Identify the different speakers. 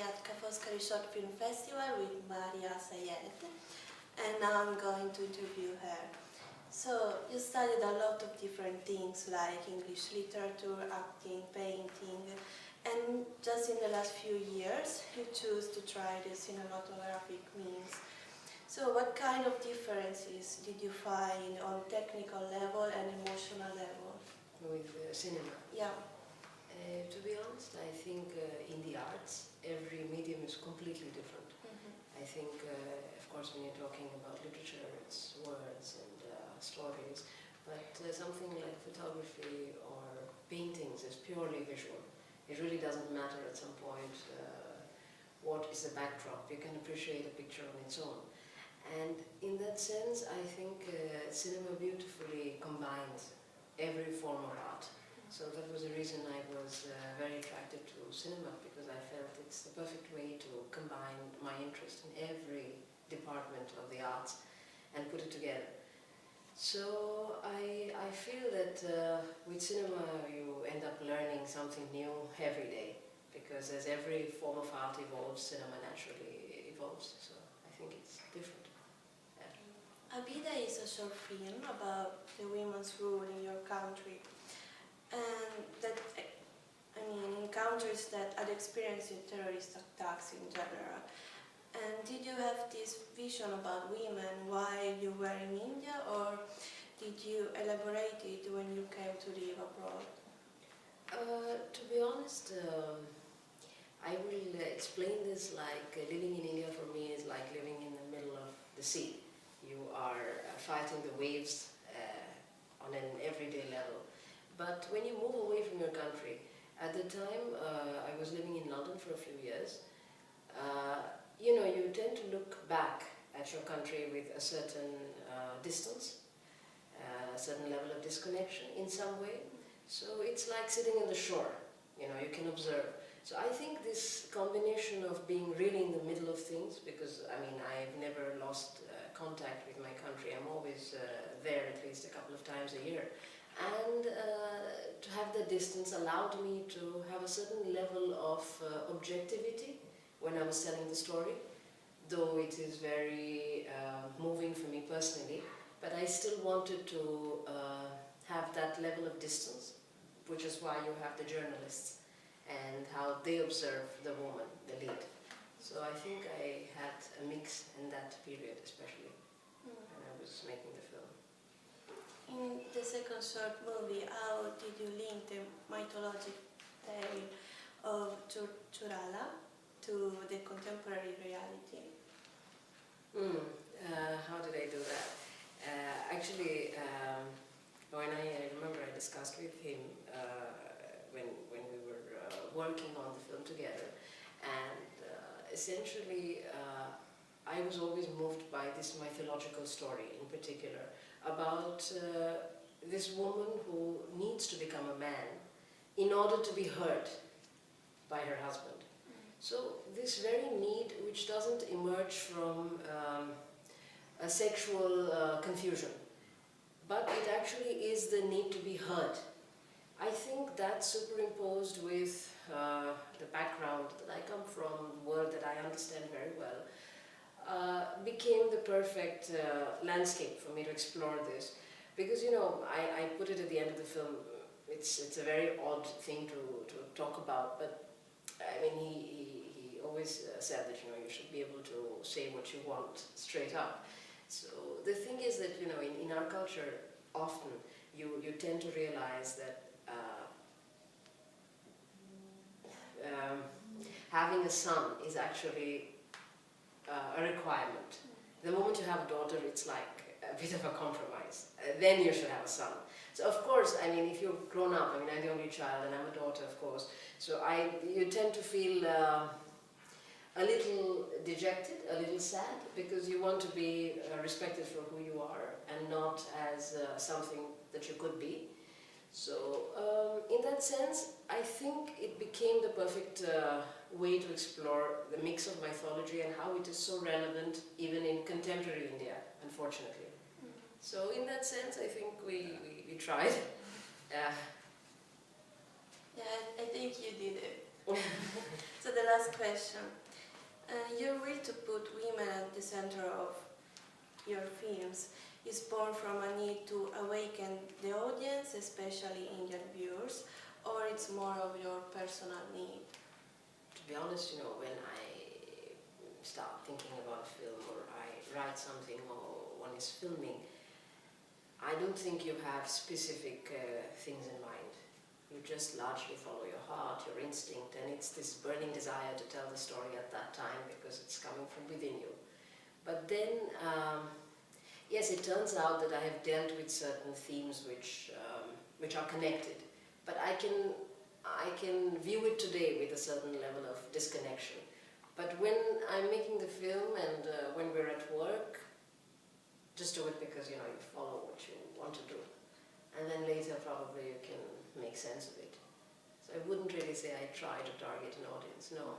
Speaker 1: at Foscari Short Film Festival with Maaria Sayed, and now I'm going to interview her. So, you studied a lot of different things like English literature, acting, painting, and just in the last few years you choose to try the cinematographic means. So what kind of differences did you find on technical level and emotional level?
Speaker 2: With cinema?
Speaker 1: Yeah.
Speaker 2: To be honest, I think in the arts, every medium is completely different. I think, of course, when you're talking about literature, it's words and stories, but something like photography or paintings is purely visual. It really doesn't matter at some point what is the backdrop. You can appreciate a picture on its own. And in that sense, I think cinema beautifully combines every form of art. So that was the reason I was very attracted to cinema, because I felt it's the perfect way to combine my interest in every department of the arts and put it together. So I feel that with cinema you end up learning something new every day, because as every form of art evolves, cinema naturally evolves. So I think it's different.
Speaker 1: Abida is a short film about the women's rule in your country, and that, in countries that had experienced terrorist attacks in general. And did you have this vision about women while you were in India, or did you elaborate it when you came to live abroad?
Speaker 2: To be honest, I will explain this like living in India for me is like living in the middle of the sea. You are fighting the waves on an everyday level. But when you move away from your country, at the time I was living in London for a few years, you tend to look back at your country with a certain distance, a certain level of disconnection in some way. So it's like sitting on the shore, you can observe. So I think this combination of being really in the middle of things, because I've never lost contact with my country. I'm always there at least a couple of times a year. And to have that distance allowed me to have a certain level of objectivity when I was telling the story, though it is very moving for me personally, but I still wanted to have that level of distance, which is why you have the journalists and how they observe the woman, the lead. So I think I had a mix in that period, especially when I was making the film.
Speaker 1: In the second short movie, how did you link the mythological tale of Churala to the contemporary reality?
Speaker 2: How did I do that? Actually, when I remember I discussed with him when we were working on the film together, and essentially I was always moved by this mythological story in particular about this woman who needs to become a man in order to be heard by her husband. So this very need, which doesn't emerge from a sexual confusion, but it actually is the need to be heard. I think that superimposed with the background that I come from, the world that I understand very well, became the perfect landscape for me to explore this. Because, I put it at the end of the film, it's a very odd thing to talk about, but he always said that, you should be able to say what you want straight up. So the thing is that, in our culture, often you tend to realize that having a son is actually a requirement. The moment you have a daughter, it's like a bit of a compromise. Then you should have a son. So of course, if you've grown up, I'm the only child and I'm a daughter, of course, so you tend to feel a little dejected, a little sad, because you want to be respected for who you are and not as something that you could be. So in that sense, I think it became the perfect way to explore the mix of mythology and how it is so relevant even in contemporary India, unfortunately. So in that sense, I think we tried.
Speaker 1: Yeah, I think you did So the last question. Your will to put women at the center of your films is born from a need to awaken the audience, especially Indian viewers, or it's more of your personal need?
Speaker 2: To be honest, you know, when I start thinking about a film or I write something or one is filming, I don't think you have specific things in mind. You just largely follow your heart, your instinct, and it's this burning desire to tell the story at that time because it's coming from within you. But then, yes, it turns out that I have dealt with certain themes which are connected, but I can view it today with a certain level of disconnection. But when I'm making the film and when we're at work, just do it because you follow what you want to do, and then later probably you can make sense of it. So I wouldn't really say I try to target an audience, no.